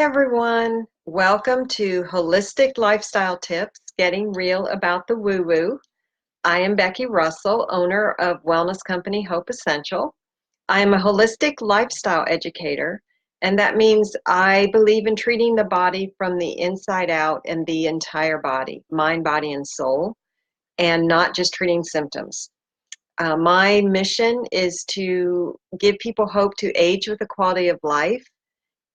Everyone, welcome to Holistic Lifestyle Tips, Getting Real About the Woo Woo. I am Becky Russell, owner of wellness company Hope Essential. I am a holistic lifestyle educator, and that means I believe in treating the body from the inside out and the entire body, mind, body, and soul, and not just treating symptoms. My mission is to give people hope to age with the quality of life,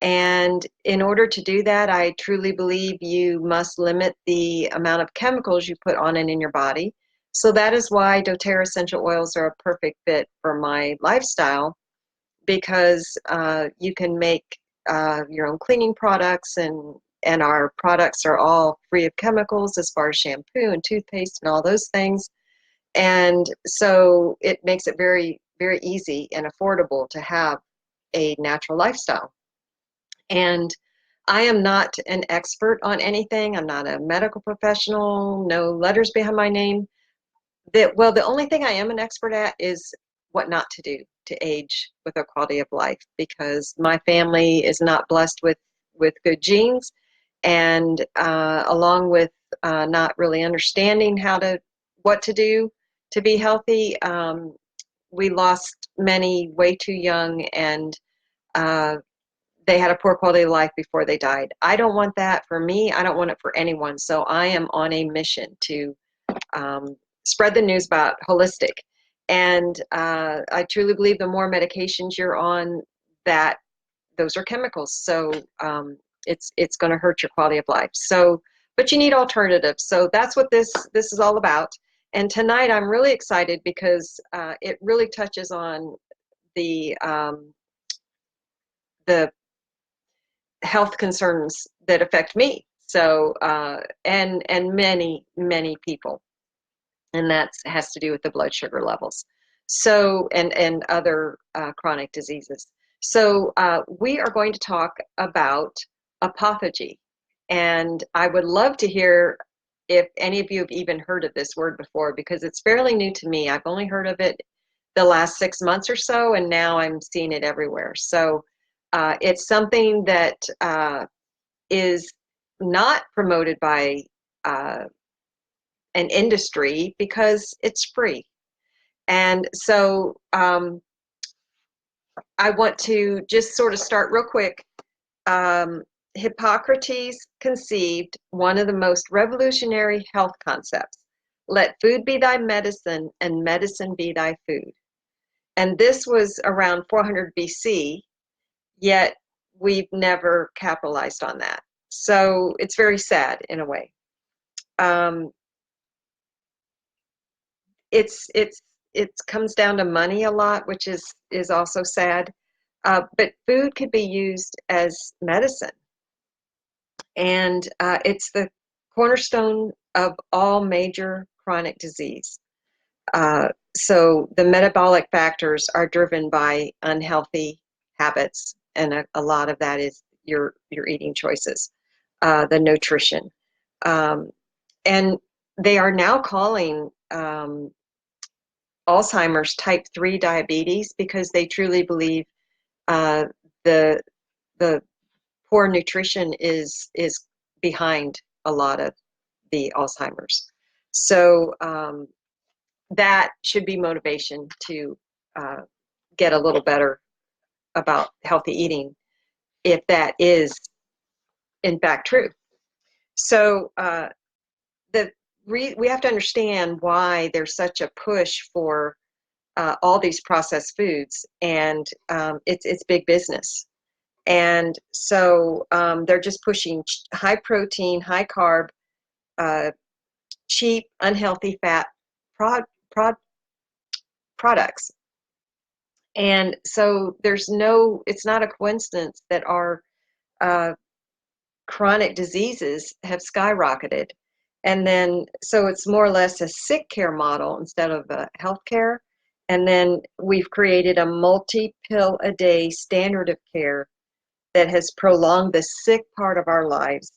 and in order to do that, I truly believe you must limit the amount of chemicals you put on and in your body. So that is why doTERRA essential oils are a perfect fit for my lifestyle, because you can make your own cleaning products, and our products are all free of chemicals as far as shampoo and toothpaste and all those things. And so it makes it very, very easy and affordable to have a natural lifestyle. And I am not an expert on anything. I'm not a medical professional, no letters behind my name. The only thing I am an expert at is what not to do to age with a quality of life, because my family is not blessed with good genes, and along with not really understanding what to do to be healthy, we lost many way too young, and uh, they had a poor quality of life before they died. I don't want that for me. I don't want it for anyone. So I am on a mission to spread the news about holistic. And I truly believe the more medications you're on, that those are chemicals. So it's going to hurt your quality of life. So, but you need alternatives. So that's what this is all about. And tonight I'm really excited because it really touches on the health concerns that affect me. So and many people, and that has to do with the blood sugar levels. So and other chronic diseases. So we are going to talk about autophagy, and I would love to hear if any of you have even heard of this word before, because it's fairly new to me. I've only heard of it the last 6 months or so, and now I'm seeing it everywhere. So it's something that is not promoted by uh, an industry because it's free. And so I want to just sort of start real quick. Um, Hippocrates conceived one of the most revolutionary health concepts: let food be thy medicine, and medicine be thy food. And this was around 400 BC, yet we've never capitalized on that. So it's very sad in a way. Um, it's it comes down to money a lot, which is also sad. But food could be used as medicine, and it's the cornerstone of all major chronic disease. So the metabolic factors are driven by unhealthy habits, and a lot of that is your eating choices, the nutrition, um, and they are now calling Alzheimer's type 3 diabetes, because they truly believe uh, the the poor nutrition is behind a lot of the Alzheimer's. So that should be motivation to uh, get a little better about healthy eating, if that is in fact true. So the we have to understand why there's such a push for all these processed foods, and it's big business. And so they're just pushing high protein, high carb, uh, cheap, unhealthy fat prod, prod, products. And so it's not a coincidence that our uh, chronic diseases have skyrocketed. And then, so it's more or less a sick care model instead of a health care. And then we've created a multi-pill a day standard of care that has prolonged the sick part of our lives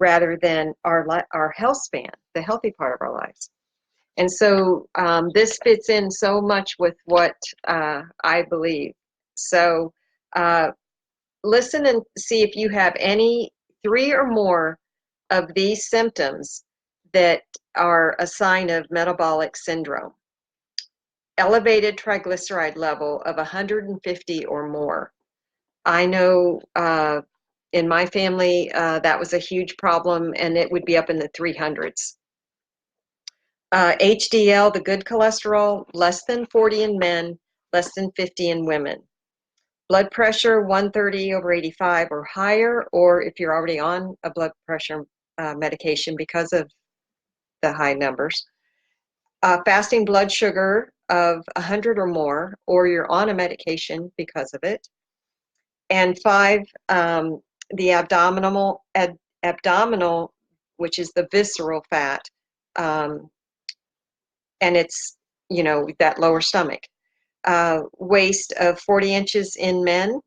rather than our health span, the healthy part of our lives. And so this fits in so much with what I believe. So uh, listen and see if you have any 3 or more of these symptoms that are a sign of metabolic syndrome. Elevated triglyceride level of 150 or more. I know in my family that was a huge problem, and it would be up in the 300s. HDL, the good cholesterol, less than 40 in men, less than 50 in women. Blood pressure 130/85 or higher, or if you're already on a blood pressure medication because of the high numbers. Fasting blood sugar of 100 or more, or you're on a medication because of it. And 5, the abdominal, which is the visceral fat, and it's, that lower stomach. Waist of 40 inches in men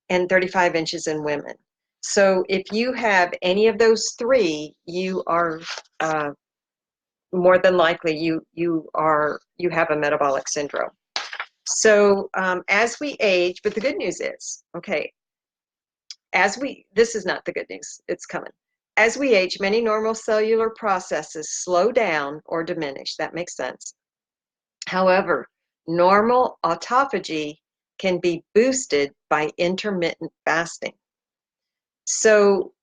and 35 inches in women. So if you have any of those 3, you are more than likely you have a metabolic syndrome. So as we age, but the good news is, okay, this is not the good news, it's coming. As we age, many normal cellular processes slow down or diminish. That makes sense. However, normal autophagy can be boosted by intermittent fasting. So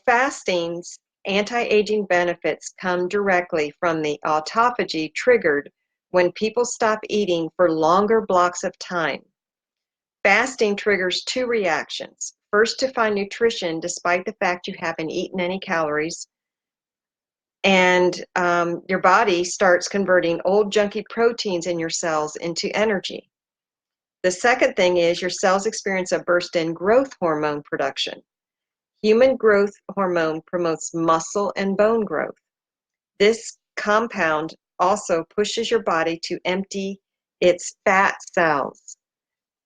fasting's anti-aging benefits come directly from the autophagy triggered when people stop eating for longer blocks of time. Fasting triggers 2 reactions. First, to find nutrition despite the fact you haven't eaten any calories, and your body starts converting old junky proteins in your cells into energy. The second thing is your cells experience a burst in growth hormone production. Human growth hormone promotes muscle and bone growth. This compound also pushes your body to empty its fat cells.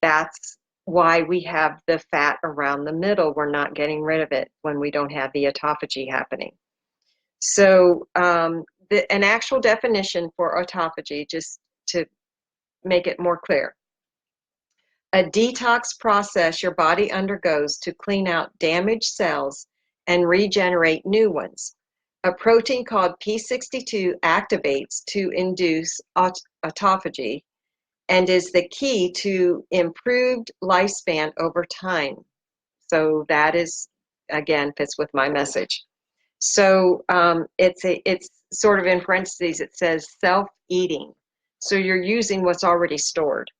That's why we have the fat around the middle. We're not getting rid of it when we don't have the autophagy happening. So an actual definition for autophagy, just to make it more clear. A detox process your body undergoes to clean out damaged cells and regenerate new ones. A protein called P62 activates to induce autophagy and is the key to improved lifespan over time. So that is, again, fits with my message. So it's sort of in parentheses, it says self-eating. So you're using what's already stored.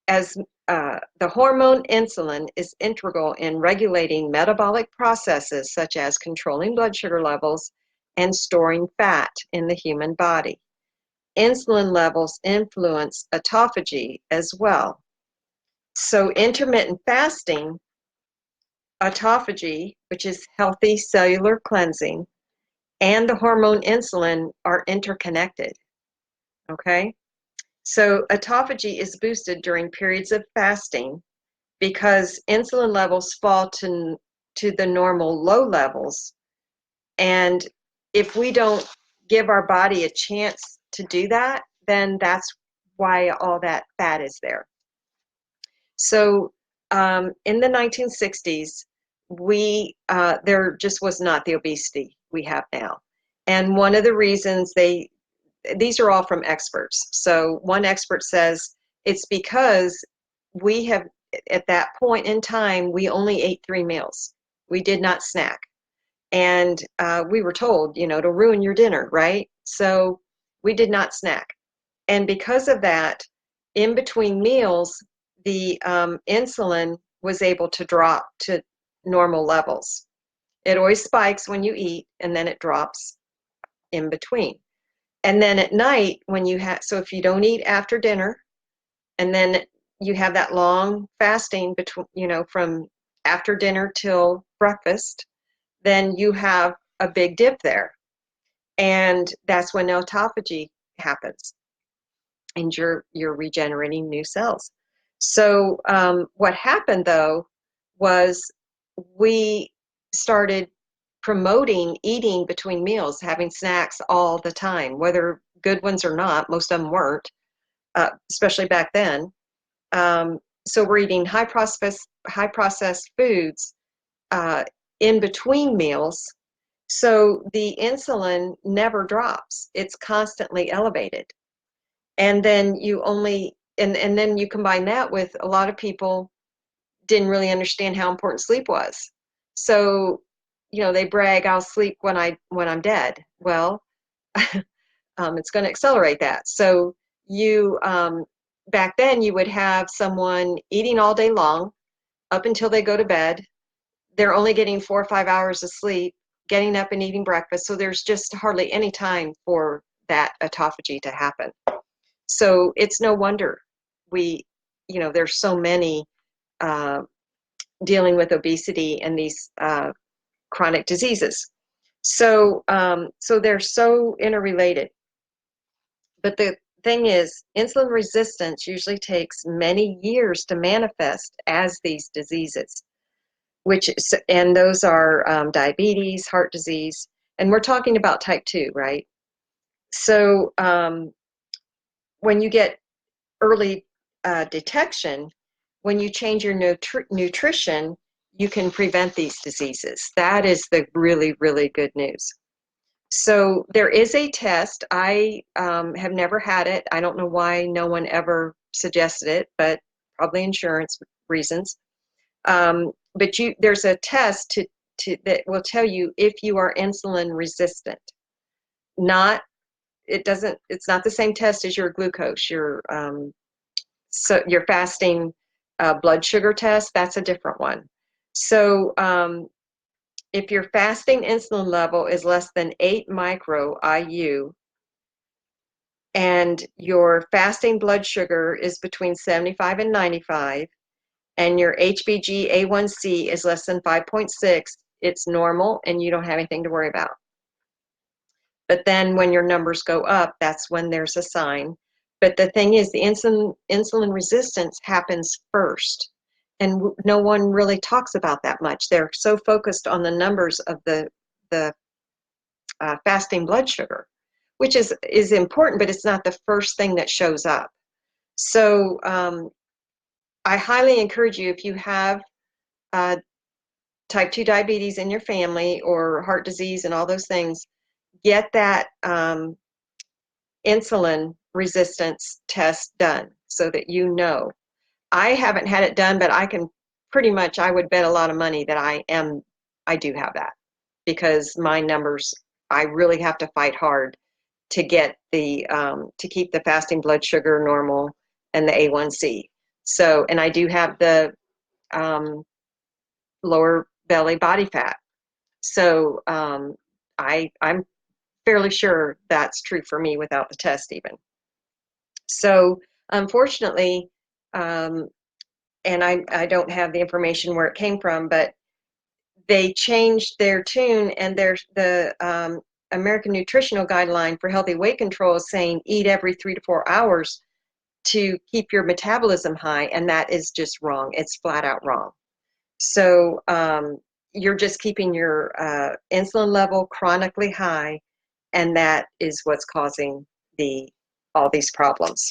As the hormone insulin is integral in regulating metabolic processes such as controlling blood sugar levels and storing fat in the human body. Insulin levels influence autophagy as well. So intermittent fasting, autophagy, which is healthy cellular cleansing, and the hormone insulin are interconnected, okay? So autophagy is boosted during periods of fasting because insulin levels fall to the normal low levels. And if we don't give our body a chance to do that, then that's why all that fat is there. So in the 1960s, there just was not the obesity we have now. And one of the reasons these are all from experts. So one expert says it's because we have, at that point in time, we only ate 3 meals. We did not snack. And we were told, to ruin your dinner, right? So we did not snack. And because of that, in between meals, the insulin was able to drop to normal levels. It always spikes when you eat, and then it drops in between. And then at night, so if you don't eat after dinner, and then you have that long fasting between, from after dinner till breakfast, then you have a big dip there. And that's when autophagy happens, and you're regenerating new cells. So what happened, though, was we started promoting eating between meals, having snacks all the time, whether good ones or not. Most of them weren't, especially back then. So we're eating high processed foods uh, in between meals. So the insulin never drops. It's constantly elevated. And then and then you combine that with a lot of people didn't really understand how important sleep was. So, they brag, I'll sleep when I'm dead. Well, it's going to accelerate that. So you back then you would have someone eating all day long up until they go to bed. They're only getting 4 or 5 hours of sleep, getting up and eating breakfast. So there's just hardly any time for that autophagy to happen. So it's no wonder there's so many uh, dealing with obesity and these chronic diseases. So they're so interrelated. But the thing is, insulin resistance usually takes many years to manifest as these diseases, and those are diabetes, heart disease, and we're talking about type 2, right? So when you get early detection, when you change your nutrition, you can prevent these diseases. That is the really, really good news. So there is a test. I have never had it. I don't know why no one ever suggested it, but probably insurance reasons. But there's a test that will tell you if you are insulin resistant. Not it's not the same test as your glucose, your fasting blood sugar test. That's a different one. So if your fasting insulin level is less than 8 micro IU and your fasting blood sugar is between 75 and 95 and your HbA1c is less than 5.6, it's normal and you don't have anything to worry about. But then when your numbers go up, that's when there's a sign. But the thing is, the insulin resistance happens first. And no one really talks about that much. They're so focused on the numbers of the fasting blood sugar, which is important, but it's not the first thing that shows up. So I highly encourage you, if you have type 2 diabetes in your family or heart disease and all those things, get that insulin resistance test done so that you know. I haven't had it done, but I would bet a lot of money that I do have that, because my numbers, I really have to fight hard to get to keep the fasting blood sugar normal and the A1C. So, and I do have the lower belly body fat. So I'm fairly sure that's true for me without the test even. So unfortunately, um, and I don't have the information where it came from, but they changed their tune, and the American Nutritional Guideline for Healthy Weight Control is saying eat every 3 to 4 hours to keep your metabolism high, and that is just wrong. It's flat out wrong. So you're just keeping your insulin level chronically high, and that is what's causing all these problems.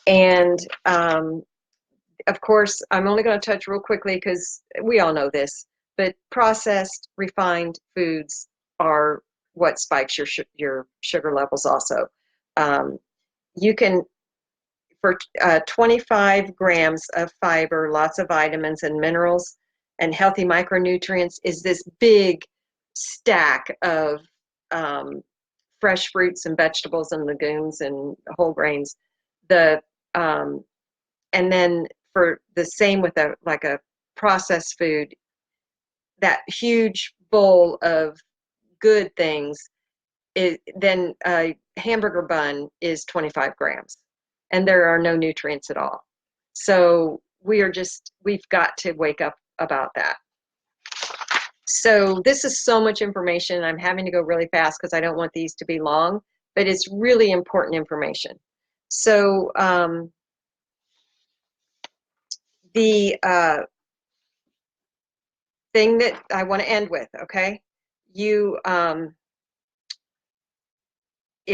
And of course, I'm only going to touch real quickly because we all know this, but processed, refined foods are what spikes your sugar levels also. You can, for 25 grams of fiber, lots of vitamins and minerals, and healthy micronutrients is this big stack of fresh fruits and vegetables and legumes and whole grains. The and then for the same with a processed food, that huge bowl of good things, then a hamburger bun is 25 grams, and there are no nutrients at all. So we've got to wake up about that. So this is so much information. I'm having to go really fast because I don't want these to be long, but it's really important information. So the thing that I want to end with, okay? You,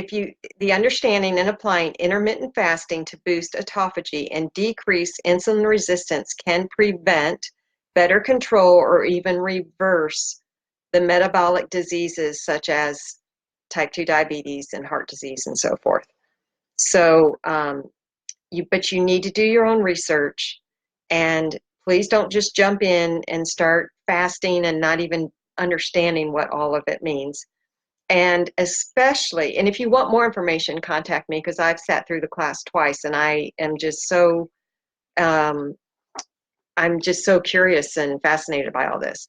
the understanding and applying intermittent fasting to boost autophagy and decrease insulin resistance can prevent, better control, or even reverse the metabolic diseases such as type 2 diabetes and heart disease and so forth. So, but you need to do your own research, and please don't just jump in and start fasting and not even understanding what all of it means. And especially, and if you want more information, contact me, because I've sat through the class twice, and I am just so, I'm just so curious and fascinated by all this.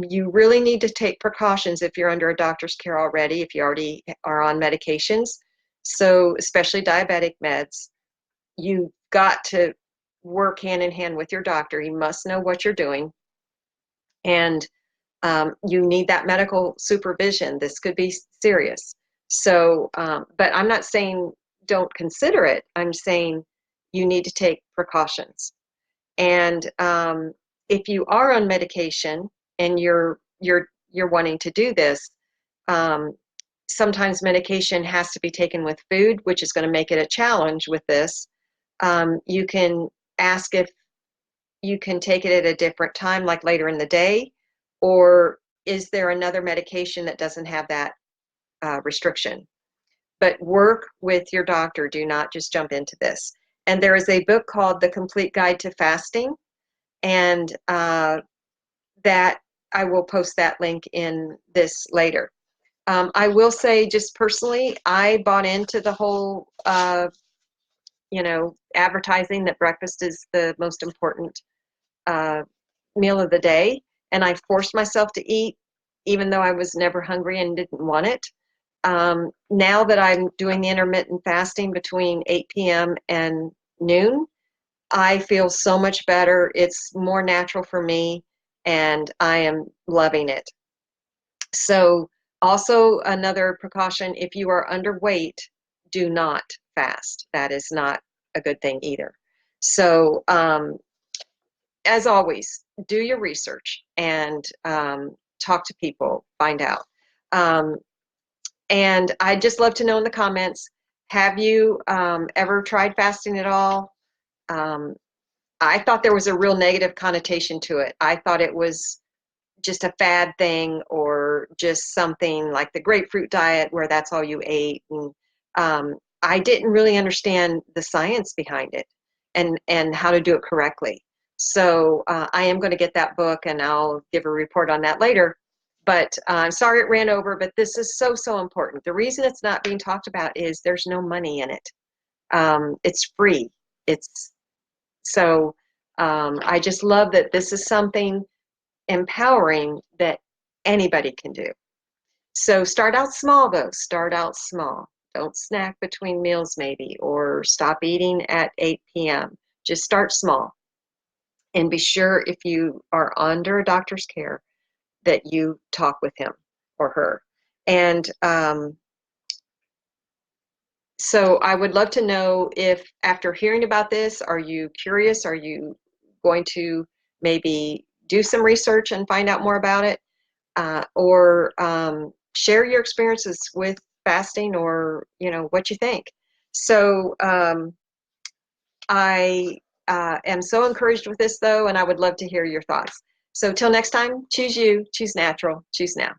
You really need to take precautions if you're under a doctor's care already, if you already are on medications. So especially diabetic meds, you've got to work hand in hand with your doctor. He must know what you're doing. And you need that medical supervision. This could be serious. So, but I'm not saying don't consider it. I'm saying you need to take precautions. And if you are on medication and you're wanting to do this, sometimes medication has to be taken with food, which is going to make it a challenge with this. You can ask if you can take it at a different time, like later in the day, or is there another medication that doesn't have that restriction? But work with your doctor. Do not just jump into this. And there is a book called The Complete Guide to Fasting, and that I will post that link in this later. I will say, just personally, I bought into the whole, advertising that breakfast is the most important meal of the day, and I forced myself to eat, even though I was never hungry and didn't want it. Now that I'm doing the intermittent fasting between 8 p.m. and noon, I feel so much better. It's more natural for me, and I am loving it. So, also another precaution, if you are underweight, do not fast. That is not a good thing either. So, as always, do your research and talk to people, find out. And I'd just love to know in the comments, have you ever tried fasting at all? I thought there was a real negative connotation to it. I thought it was just a fad thing, or just something like the grapefruit diet where that's all you ate. And I didn't really understand the science behind it and how to do it correctly. So I am going to get that book, and I'll give a report on that later. But I'm sorry it ran over, but this is so, so important. The reason it's not being talked about is there's no money in it. It's free. It's so I just love that this is something empowering that anybody can do. So start out small, though. Start out small. Don't snack between meals, maybe, or stop eating at 8 p.m. Just start small. And be sure, if you are under a doctor's care, that you talk with him or her. And so I would love to know if, after hearing about this, are you curious? Are you going to maybe do some research and find out more about it? Or share your experiences with fasting, or what you think. So I am so encouraged with this, though, and I would love to hear your thoughts. So till next time, choose you, choose natural, choose now.